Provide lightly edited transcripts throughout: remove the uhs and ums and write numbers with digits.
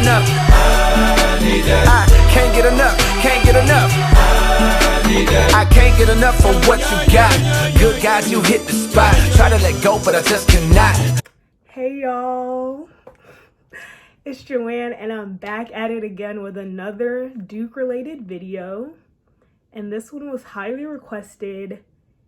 enough. I can't get enough, can't get enough. I can't get enough for what you got. Good guys, you hit the spot. Try to let go, but I just cannot. Hey y'all, it's Joanne and I'm back at it again with another Duke related video. And this one was highly requested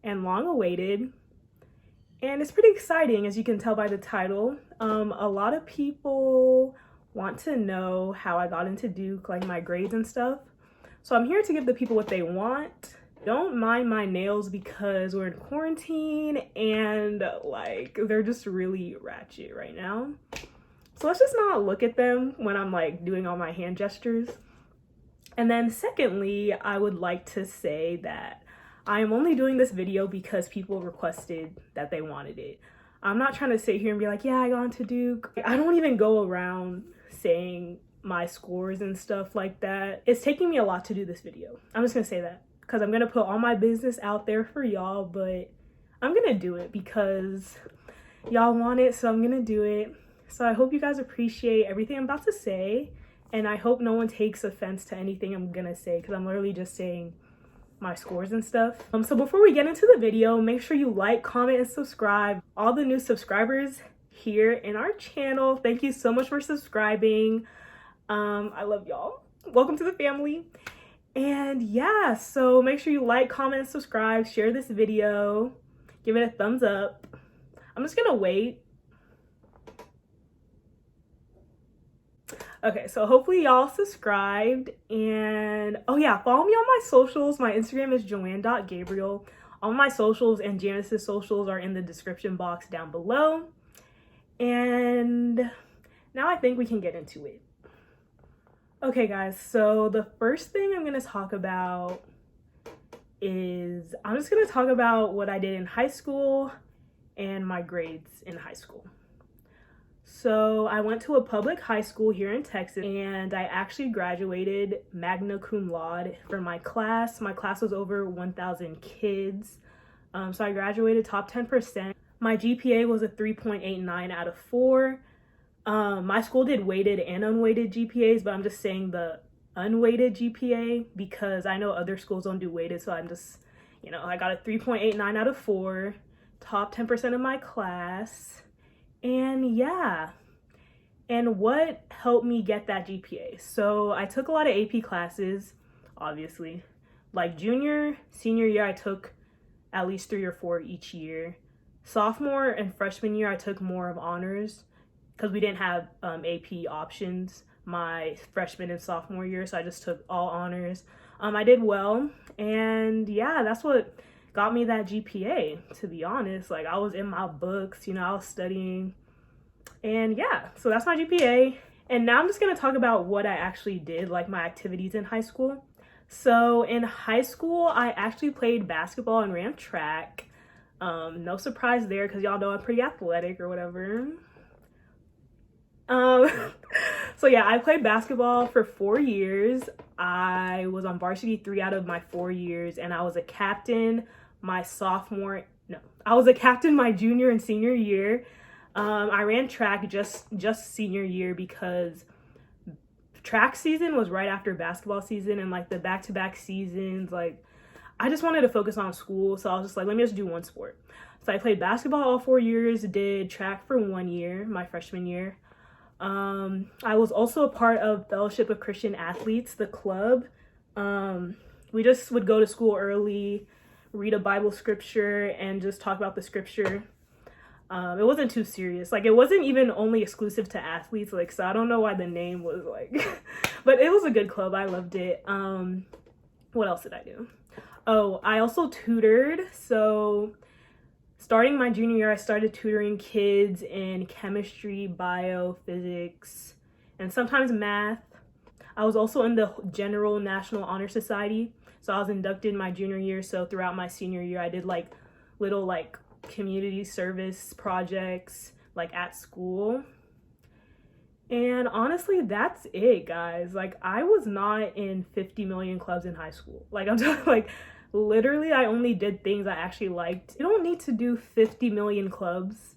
and long awaited. And it's pretty exciting, as you can tell by the title. A lot of people want to know how I got into Duke, like my grades and stuff. So I'm here to give the people what they want. Don't mind my nails because we're in quarantine and like they're just really ratchet right now. So let's just not look at them when I'm like doing all my hand gestures. And then secondly, I would like to say that I am only doing this video because people requested that they wanted it. I'm not trying to sit here and be like, yeah, I got into Duke. I don't even go around saying my scores and stuff like that. It's taking me a lot to do this video. I'm just gonna say that because I'm gonna put all my business out there for y'all, but I'm gonna do it because y'all want it, so I'm gonna do it. So I hope you guys appreciate everything I'm about to say, and I hope no one takes offense to anything I'm gonna say because I'm literally just saying my scores and stuff. So before we get into the video, make sure you like, comment, and subscribe. All the new subscribers here in our channel, thank you so much for subscribing. I love y'all. Welcome to the family. And yeah, so make sure you like, comment, and subscribe, share this video, give it a thumbs up. I'm just gonna wait. Okay, so hopefully y'all subscribed, and oh yeah, follow me on my socials. My Instagram is joanne.gabriel. All my socials and Janice's socials are in the description box down below. And now I think we can get into it. Okay guys, so the first thing I'm gonna talk about is I'm just gonna talk about what I did in high school and my grades in high school. So I went to a public high school here in Texas, and I actually graduated magna cum laude for my class. My class was over 1,000 kids. So I graduated top 10%. My GPA was a 3.89 out of 4. My school did weighted and unweighted GPAs, but I'm just saying the unweighted GPA because I know other schools don't do weighted. So I'm just, you know, I got a 3.89 out of 4, top 10% of my class. And yeah, and what helped me get that GPA? So I took a lot of AP classes, obviously. Like junior, senior year, I took at least 3 or 4 each year. Sophomore and freshman year, I took more of honors because we didn't have AP options my freshman and sophomore year, so I just took all honors. I did well, and yeah, that's what got me that GPA, to be honest. Like, I was in my books, you know, I was studying, and yeah, so that's my GPA. And now I'm just gonna talk about what I actually did, like my activities in high school. So in high school, I actually played basketball and ran track. No surprise there because y'all know I'm pretty athletic or whatever. So yeah, I played basketball for 4 years. I was on varsity 3 out of my 4 years, and I was a captain my junior and senior year. I ran track just senior year because track season was right after basketball season, and like the back-to-back seasons, like I just wanted to focus on school, so I was just like, let me just do one sport. So I played basketball all 4 years, did track for 1 year, my freshman year. I was also a part of Fellowship of Christian Athletes, the club. We just would go to school early, read a Bible scripture, and just talk about the scripture. It wasn't too serious. Like, it wasn't even only exclusive to athletes, like, so I don't know why the name was like, but it was a good club. I loved it. What else did I do? Oh, I also tutored. So starting my junior year, I started tutoring kids in chemistry, bio, physics, and sometimes math. I was also in the General National Honor Society. So I was inducted my junior year. So throughout my senior year, I did like little like community service projects like at school. And honestly, that's it, guys. Like, I was not in 50 million clubs in high school. Like, I'm talking like literally I only did things I actually liked. You don't need to do 50 million clubs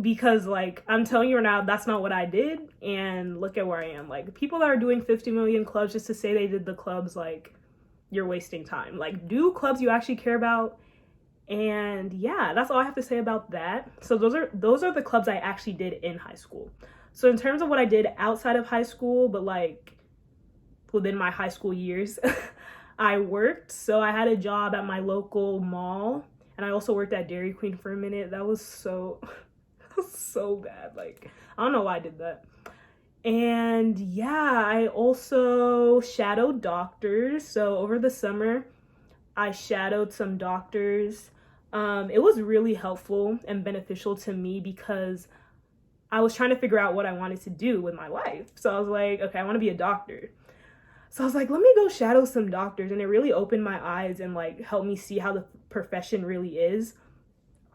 because like I'm telling you right now, that's not what I did, and look at where I am. Like people that are doing 50 million clubs just to say they did the clubs, like you're wasting time. Like do clubs you actually care about. And yeah, that's all I have to say about that. So those are the clubs I actually did in high school. So in terms of what I did outside of high school, but like within my high school years, I worked. So I had a job at my local mall, and I also worked at Dairy Queen for a minute. That was so bad. Like I don't know why I did that. And yeah, I also shadowed doctors. So over the summer I shadowed some doctors. It was really helpful and beneficial to me because I was trying to figure out what I wanted to do with my life. So I was like, okay, I want to be a doctor. So I was like, let me go shadow some doctors. And it really opened my eyes and like helped me see how the profession really is.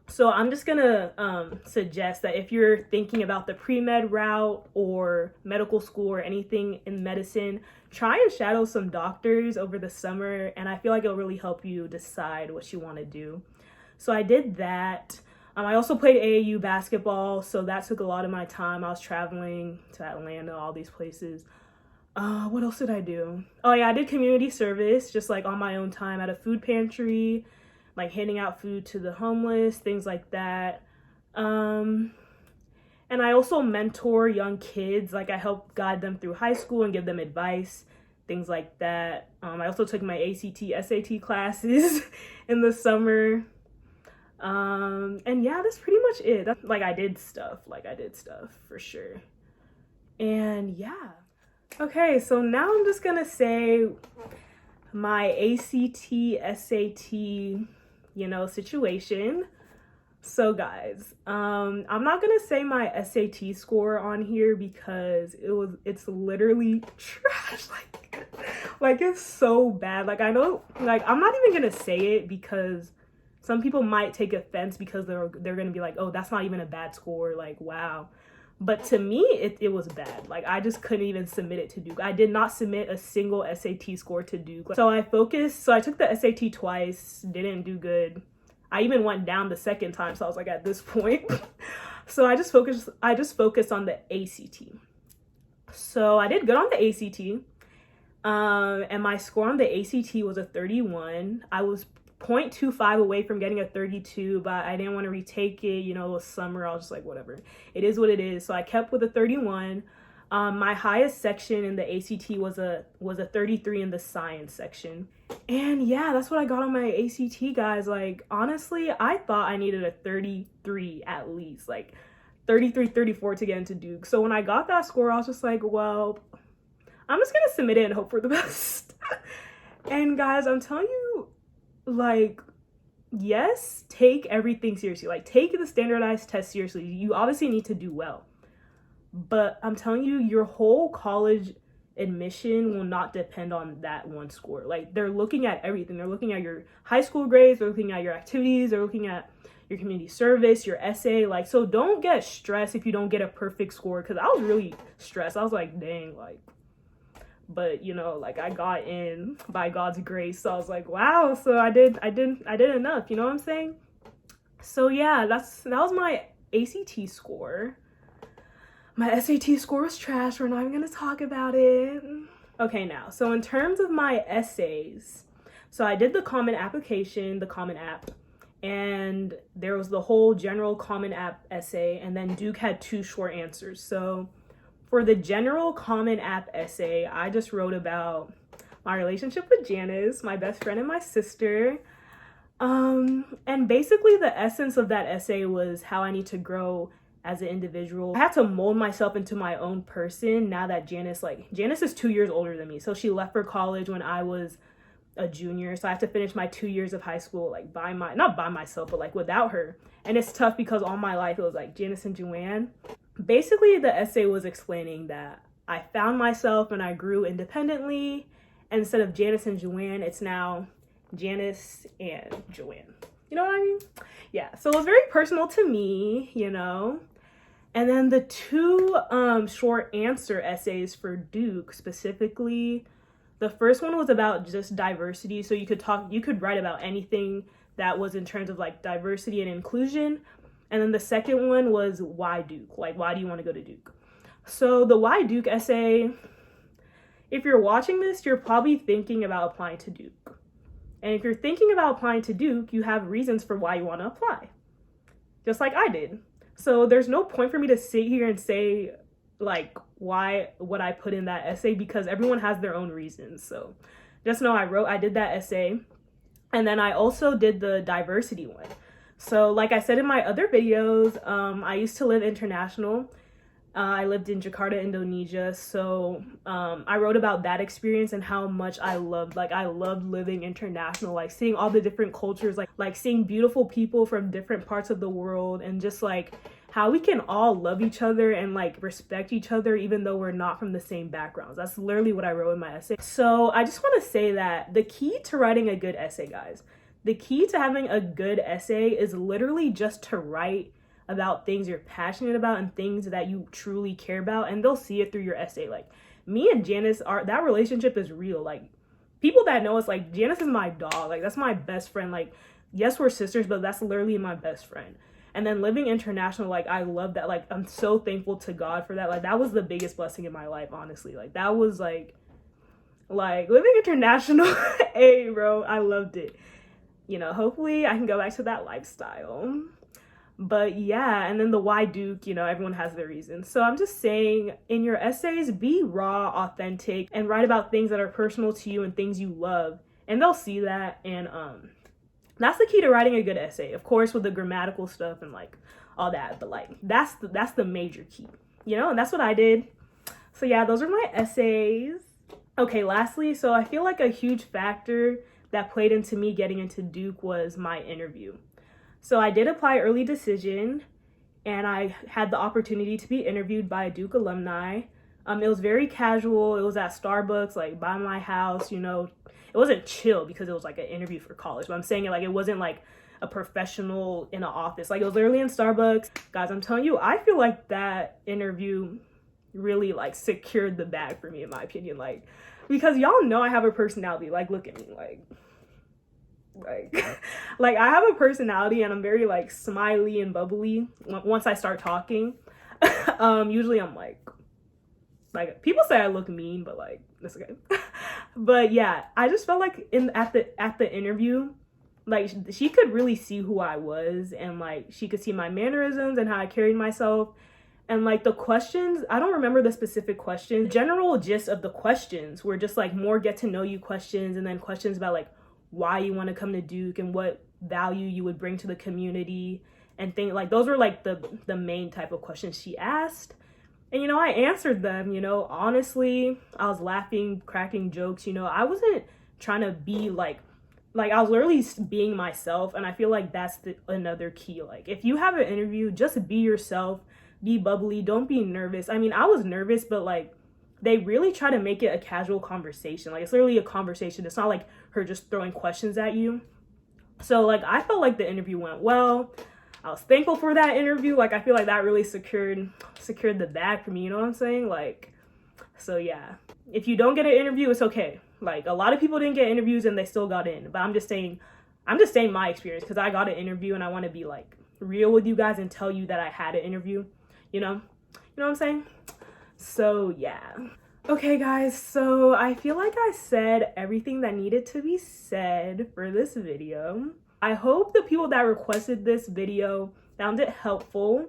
So I'm just gonna suggest that if you're thinking about the pre-med route or medical school or anything in medicine, try and shadow some doctors over the summer. And I feel like it'll really help you decide what you want to do. So I did that. I also played AAU basketball, so that took a lot of my time. I was traveling to Atlanta, all these places. What else did I do? Oh yeah, I did community service, just like on my own time at a food pantry, like handing out food to the homeless, things like that. And I also mentor young kids, like I help guide them through high school and give them advice, things like that. I also took my ACT, SAT classes in the summer. And yeah, that's pretty much it. I did stuff for sure. And yeah. Okay, so now I'm just gonna say my ACT, SAT, situation. So guys, I'm not gonna say my SAT score on here because it's literally trash. Like it's so bad. Like I know, like I'm not even gonna say it because some people might take offense because they're gonna be like, oh, that's not even a bad score. Like, wow. But to me, it was bad. Like I just couldn't even submit it to Duke. I did not submit a single SAT score to Duke. So I took the SAT twice, didn't do good. I even went down the second time, so I was like, at this point. So I just focused on the ACT. So I did good on the ACT. And my score on the ACT was a 31. I was 0.25 away from getting a 32, but I didn't want to retake it. It was summer. I was just like, whatever. It is what it is. So I kept with a 31. My highest section in the ACT was a 33 in the science section. And yeah, that's what I got on my ACT, guys. Like, honestly, I thought I needed a 33 at least, like 33, 34 to get into Duke. So when I got that score, I was just like, well, I'm just going to submit it and hope for the best. And guys, I'm telling you, like, yes, take everything seriously. Like, take the standardized test seriously. You obviously need to do well. But I'm telling you, your whole college admission will not depend on that one score. Like, they're looking at everything. They're looking at your high school grades, they're looking at your activities, they're looking at your community service, your essay. Like, so don't get stressed if you don't get a perfect score, because I was really stressed. I was like, dang, like, but like I got in by God's grace. So I was like, wow, so I did enough, you know what I'm saying? So yeah, that was my ACT score. My SAT score was trash. We're not even gonna talk about it. Okay, now, so in terms of my essays, so I did the common application, the common app, and there was the whole general common app essay, and then Duke had 2 short answers. So for the general common app essay, I just wrote about my relationship with Janice, my best friend and my sister. And basically the essence of that essay was how I need to grow as an individual. I had to mold myself into my own person now that Janice is 2 years older than me. So she left for college when I was a junior. So I have to finish my 2 years of high school, like not by myself, but like without her. And it's tough because all my life it was like Janice and Joanne. Basically, the essay was explaining that I found myself and I grew independently. And instead of Janice and Joanne, it's now Janice and Joanne. You know what I mean? Yeah, so it was very personal to me, And then the 2 short answer essays for Duke specifically, the first one was about just diversity. So you could write about anything that was in terms of like diversity and inclusion. And then the second one was why Duke? Like, why do you want to go to Duke? So the why Duke essay, if you're watching this, you're probably thinking about applying to Duke. And if you're thinking about applying to Duke, you have reasons for why you want to apply, just like I did. So there's no point for me to sit here and say like what I put in that essay, because everyone has their own reasons. So just know I did that essay, and then I also did the diversity one. So like I said in my other videos, I used to live international. I lived in Jakarta, Indonesia. So I wrote about that experience and how much I loved living international, like seeing all the different cultures, like seeing beautiful people from different parts of the world, and just like how we can all love each other and like respect each other even though we're not from the same backgrounds. That's literally what I wrote in my essay. So I just want to say that the key to writing a good essay, guys, the key to having a good essay is literally just to write about things you're passionate about and things that you truly care about, and they'll see it through your essay. Like me and Janice, that relationship is real. Like people that know us, like Janice is my dog, like that's my best friend. Like yes, we're sisters, but that's literally my best friend. And then living international, like I love that. Like I'm so thankful to God for that. Like that was the biggest blessing in my life, honestly. Like that was like living international. Hey bro, I loved it. You know, hopefully I can go back to that lifestyle. But yeah, and then the why Duke, you know, everyone has their reasons. So I'm just saying, in your essays, be raw, authentic, and write about things that are personal to you and things you love. And they'll see that. And that's the key to writing a good essay. Of course, with the grammatical stuff and like all that. But like that's the major key, you know, and that's what I did. So yeah, those are my essays. Okay, lastly, so I feel like a huge factor that played into me getting into Duke was my interview. So I did apply early decision, and I had the opportunity to be interviewed by a Duke alumni. It was very casual. It was at Starbucks, like by my house, you know. It wasn't chill because it was like an interview for college, but I'm saying it like it wasn't like a professional in an office. Like it was literally in Starbucks. Guys, I'm telling you, I feel like that interview really like secured the bag for me, in my opinion. Like, because y'all know I have a personality. Like, look at me, like I have a personality, and I'm very like smiley and bubbly once I start talking. Usually I'm like people say I look mean, but like that's okay. But yeah, I just felt like at the interview, like she could really see who I was, and like she could see my mannerisms and how I carried myself. And like the questions, I don't remember the specific questions. The general gist of the questions were just like more get to know you questions, and then questions about like why you want to come to Duke and what value you would bring to the community, and things like those were like the main type of questions she asked. And you know, I answered them, you know, honestly. I was laughing, cracking jokes, you know. I wasn't trying to be like I was literally being myself. And I feel like that's another key. Like if you have an interview, just be yourself, be bubbly, don't be nervous. I mean, I was nervous, but like they really try to make it a casual conversation. Like it's literally a conversation. It's not like her just throwing questions at you. So like I felt like the interview went well. I was thankful for that interview. Like I feel like that really secured the bag for me, you know what I'm saying? Like, so yeah, if you don't get an interview, it's okay. Like a lot of people didn't get interviews and they still got in, but I'm just saying my experience, because I got an interview and I want to be like real with you guys and tell you that I had an interview, you know what I'm saying? So yeah. Okay guys, so I feel like I said everything that needed to be said for this video. I hope the people that requested this video found it helpful.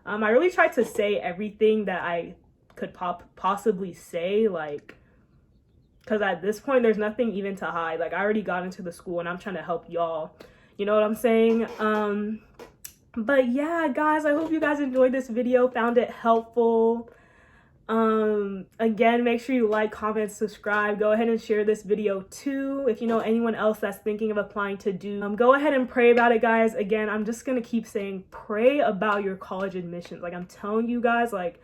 I really tried to say everything that I could possibly say, like, because at this point there's nothing even to hide. Like I already got into the school and I'm trying to help y'all, you know what I'm saying? But yeah guys, I hope you guys enjoyed this video, found it helpful. Again, make sure you like, comment, subscribe. Go ahead and share this video too if you know anyone else that's thinking of applying to Duke. Go ahead and pray about it, guys. Again, I'm just gonna keep saying, pray about your college admissions. Like I'm telling you guys, like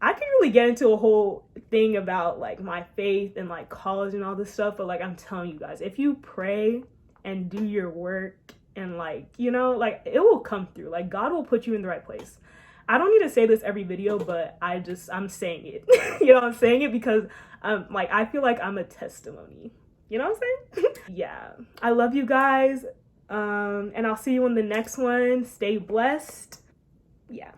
I could really get into a whole thing about like my faith and like college and all this stuff, but like I'm telling you guys, if you pray and do your work and like, you know, like it will come through. Like God will put you in the right place. I don't need to say this every video, but I'm saying it. You know, I'm saying it because like I feel like I'm a testimony. You know what I'm saying? Yeah. I love you guys. And I'll see you in the next one. Stay blessed. Yeah.